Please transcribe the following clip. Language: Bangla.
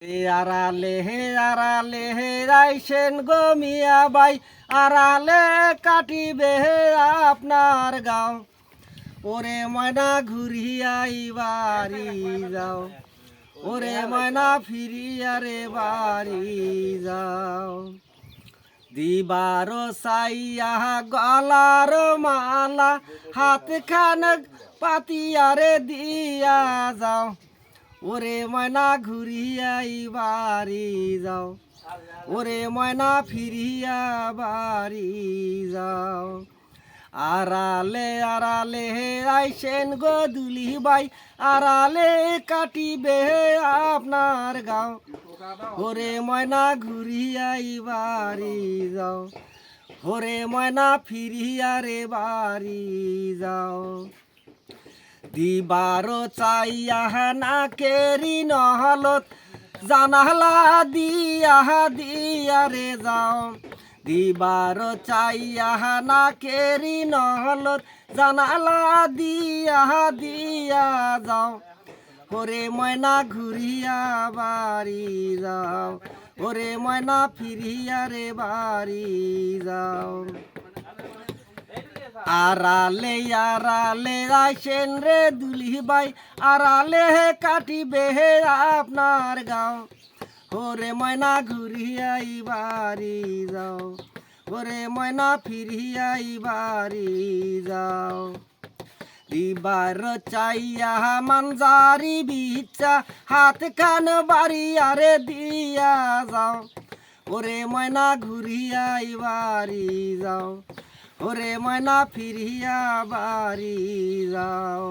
আড়ালে রাইছেন গো মিয়া বাই আড়ালে কাটিবে আপনার গাঁও ওরে ময়না ঘুরিয়াই বাড়ি যাও ওরে ময়না ফিরিয়া রে বাড়ি যাও দিবার সাইয়া গলার মালা হাত খান পাতিয়ারে দিয়া যাও ওরে ময়না ঘুরিয়াই বাড়ি যাও ওরে ময়না ফিরিয়া বাড়ি যাও আড়ালে আইসেন গো দুলি বাই আড়ালে কাটিবে আপনার গাঁও ওরে ময়না ঘুরিয়াই বাড়ি যাও ওরে ময়না ফিরিয়া রে বাড়ি যাও দিবার চাইয়া না কেরি নহলত জানালা দিয়া রে যাও দিবার চাইয়া না কেরি নহলত জানালা দিয়া যাও ওরে ময়না ঘুরিয়া বাড়ি যাও ওরে ময়না ফিরিয়া রে বাড়ি যাও আড়ালে আইসেন রে দুলি বাই আড়ালে কাটিবে আপনার গাঁও ওরে ময়না ঘুরিয়াই বাড়ি যাও ওরে ময়না ফিরিয়াই বাড়ি যাও দিবার চাইয়া মানজারি বিচ্ছা হাত কান বাড়ি আরে দিয়া যাও ওরে ময়না ঘুরিয়াই বাড়ি যাও ওরে ময়না ফিরিয়া বাড়ি যাও।